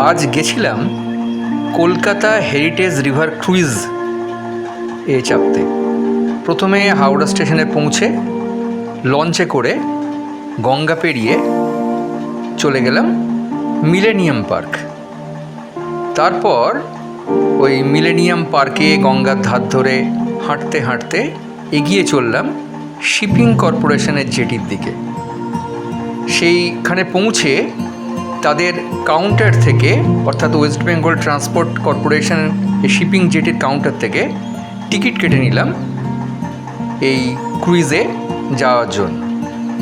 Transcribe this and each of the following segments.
আজ গেছিলাম Kolkata heritage river cruise চাপতে। প্রথমে হাওড়া স্টেশনে পৌঁছে লঞ্চে করে গঙ্গা পেরিয়ে চলে গেলাম মিলেনিয়াম পার্ক। তারপর ওই মিলেনিয়াম পার্কে গঙ্গার ধার ধরে হাঁটতে হাঁটতে এগিয়ে চললাম শিপিং কর্পোরেশনের জেটির দিকে। সেইখানে পৌঁছে তাদের কাউন্টার থেকে, অর্থাৎ West Bengal transport corporation shipping জেটির কাউন্টার থেকে টিকিট কেটে নিলাম এই ক্রুইজে যাওয়ার জন্য।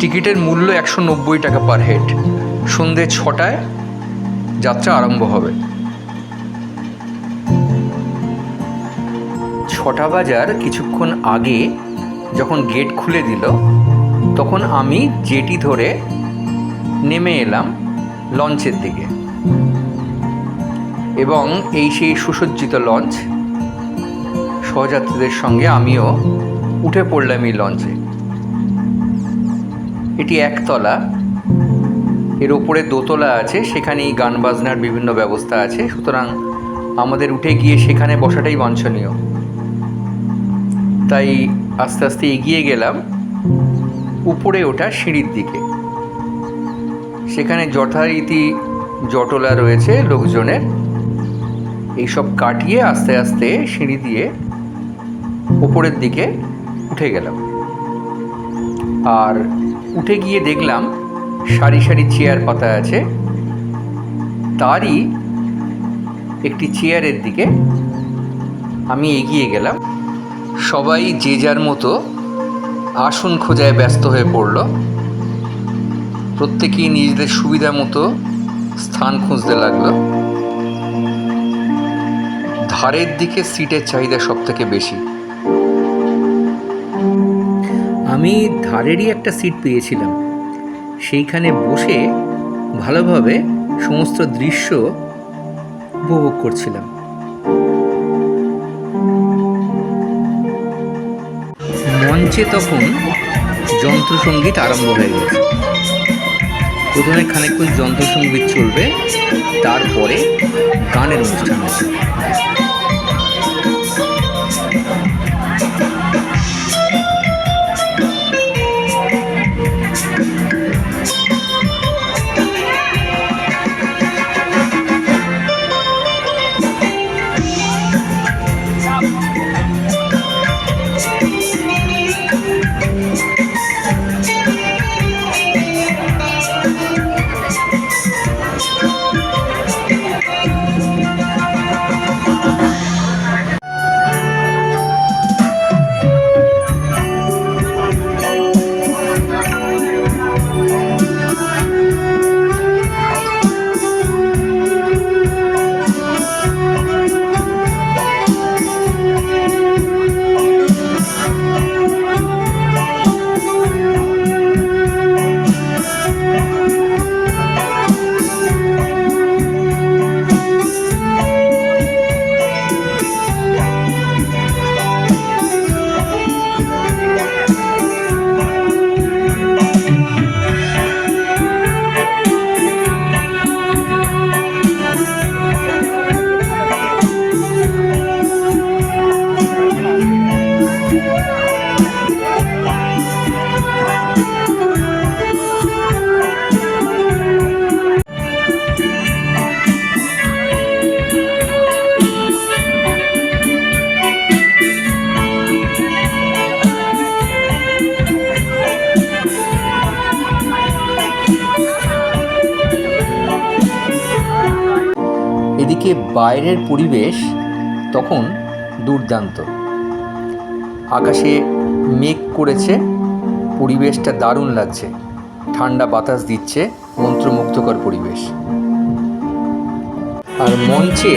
টিকিটের মূল্য 190 টাকা পার হেড। সন্ধ্যে 6টায় যাত্রা আরম্ভ হবে। 6টা বাজার কিছুক্ষণ আগে যখন গেট খুলে দিল, তখন আমি জেটি ধরে নেমে এলাম লঞ্চের দিকে। এবং এই সেই সুসজ্জিত লঞ্চ, সহযাত্রীদের সঙ্গে আমিও উঠে পড়লাম এই লঞ্চে। এটি একতলা, এর ওপরে দোতলা আছে, সেখানেই গান বাজনার বিভিন্ন ব্যবস্থা আছে। সুতরাং আমাদের উঠে গিয়ে সেখানে বসাটাই বাঞ্ছনীয়। তাই আস্তে আস্তে এগিয়ে গেলাম উপরে ওঠা সিঁড়ির দিকে। সেখানে যথারীতি জটলা রয়েছে লোকজনের। এইসব কাটিয়ে আস্তে আস্তে সিঁড়ি দিয়ে উপরের দিকে উঠে গেলাম। আর উঠে গিয়ে দেখলাম সারি সারি চেয়ার পাতা আছে। তারই একটি চেয়ারের দিকে আমি এগিয়ে গেলাম। সবাই যে যার মতো আসন খোঁজায় ব্যস্ত হয়ে পড়ল। প্রত্যেকেই নিজেদের সুবিধা মতো স্থান খুঁজতে লাগলো। ধারের দিকে সিটের চাহিদা সব থেকে বেশি। আমি ধারেরই একটা সিট পেয়েছিলাম। সেইখানে বসে ভালোভাবে সমস্ত দৃশ্য উপভোগ করছিলাম। মঞ্চে তখন যন্ত্রসঙ্গীত আরম্ভ হয়ে গেছে। প্রথমে খানিকক্ষণ যন্ত্রসঙ্গীত চলবে, তারপরে গানের অনুষ্ঠান আছে। এদিকে বাইরের পরিবেশ তখন দুর্দান্ত। আকাশে মেঘ করেছে, পরিবেশটা দারুণ লাগছে। ঠান্ডা বাতাস দিচ্ছে, মন্ত্রমুগ্ধকর পরিবেশ। আর মঞ্চে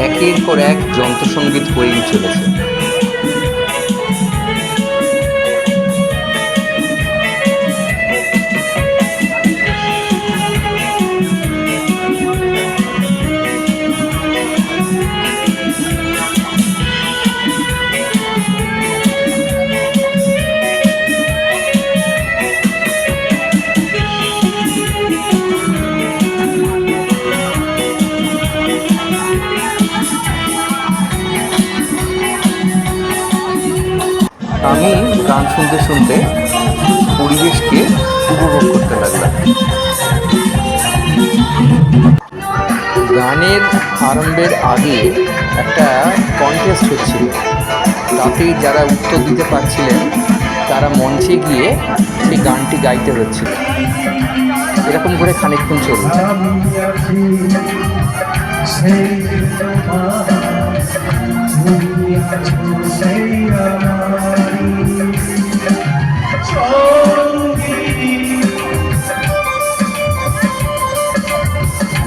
একের পর এক যন্ত্রসঙ্গীত হয়েই চলেছে। গান শুনতে শুনতে পরিবেশকে উপভোগ করতে লাগলাম। গানের আরম্ভের আগে একটা কন্টেস্ট হচ্ছিল, তাতে যারা উত্তর দিতে পারছিলেন তারা মঞ্চে গিয়ে সেই গানটি গাইতে হচ্ছিল। এরকম করে খানিকক্ষণ চলল।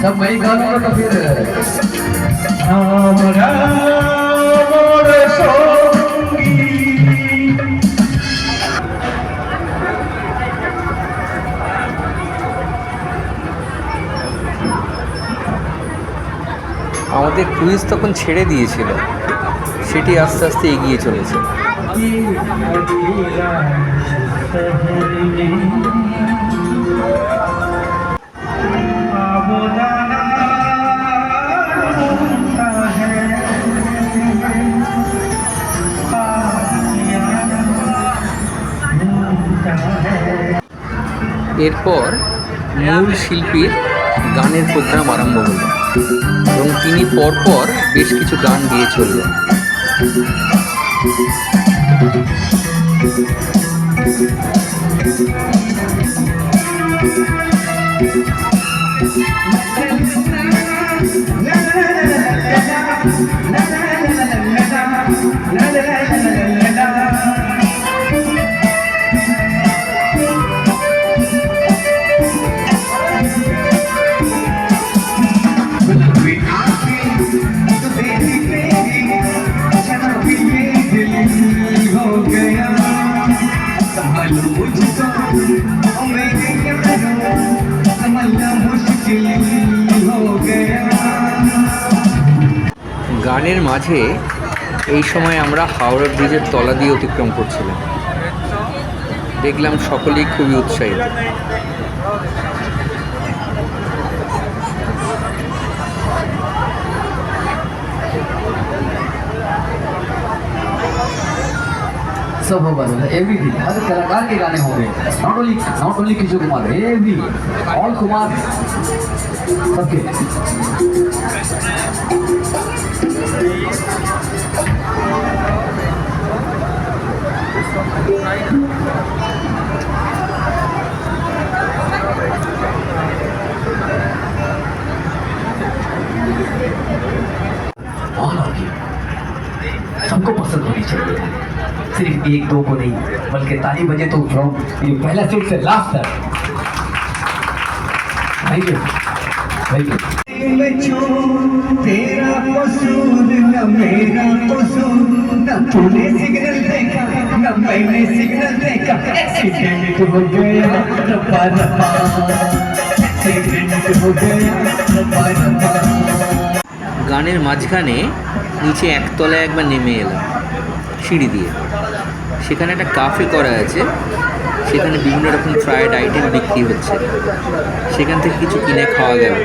सब वही गानों का फिर আমাদের ক্রুইজ তখন ছেড়ে দিয়েছিল, সেটি আস্তে আস্তে এগিয়ে চলেছে। এরপর মূল শিল্পীর গানের প্রোগ্রাম আরম্ভ হলো এবং তিনি পরপর বেশ কিছু গান গেয়ে চললেন। গানের মাঝে এই সময় আমরা হাওড়া ব্রিজের তলা দিয়ে অতিক্রম করছিলাম। দেখলাম সকলেই খুবই উৎসাহিত। सब होगा एवरीथिंग, हर कलाकार के गाने होंगे, not only Kishore Kumar, every all Kumar सबके। सबको पसंद होनी चाहिए, सिर्फ एक दो को नहीं, बल्कि ताली बजे तो फ्रॉम पहला सीट से लास्ट तक। Thank you, thank you. तेरा कसूर न मेरा कसूर, न तूने सिग्नल देखा न मैंने सिग्नल देखा, एक्सीडेंट हो गया रब्बा रब्बा, एक्सीडेंट हो गया रब्बा रब्बा। গানের মাঝখানে নিচে একতলায় একবার নেমে এলাম সিঁড়ি দিয়ে। সেখানে একটা কাফে করা আছে, সেখানে বিভিন্ন রকম ফ্রায়েড আইটেম বিক্রি হচ্ছে, সেখান থেকে কিছু কিনে খাওয়া গেল।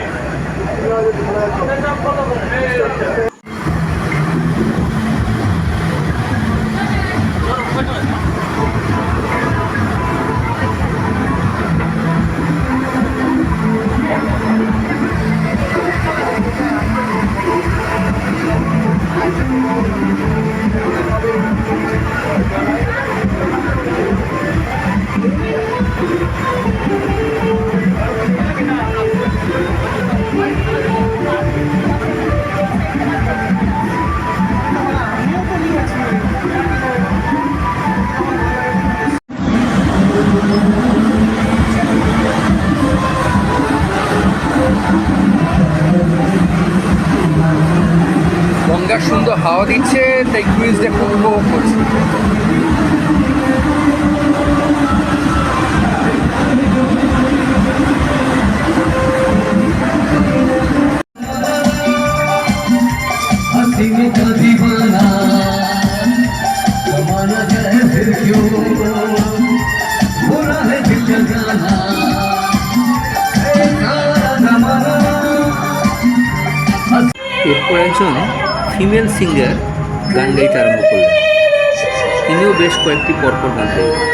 গঙ্গার সুন্দর হাওয়া দিচ্ছে, তাই ক্রুইজটা খুব উপভোগ করছি। এরপর একজন ফিমেল সিঙ্গার গান গাইতে আরম্ভ করলেন। তিনিও বেশ কয়েকটি পরপর গান গাইবেন।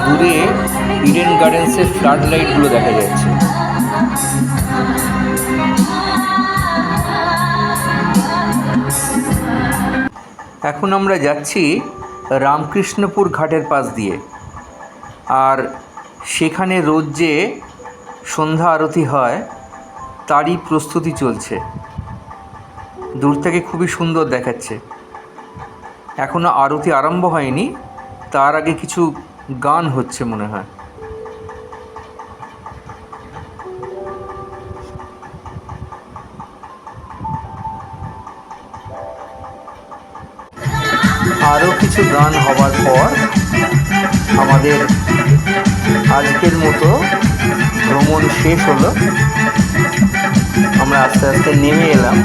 দূরে ইডেন গার্ডেন্সের ফ্লাড লাইটগুলো দেখা যাচ্ছে। এখন আমরা যাচ্ছি রামকৃষ্ণপুর ঘাটের পাশ দিয়ে, আর সেখানে রোজ যে সন্ধ্যা আরতি হয় তারই প্রস্তুতি চলছে। দূর থেকে খুবই সুন্দর দেখাচ্ছে। এখনও আরতি আরম্ভ হয়নি, তার আগে কিছু গান হচ্ছে মনে হয়। আরও কিছু গান হবার পর আমাদের আজকের মতো ভ্রমণ শেষ হলো। আমরা আস্তে আস্তে নেমে এলাম।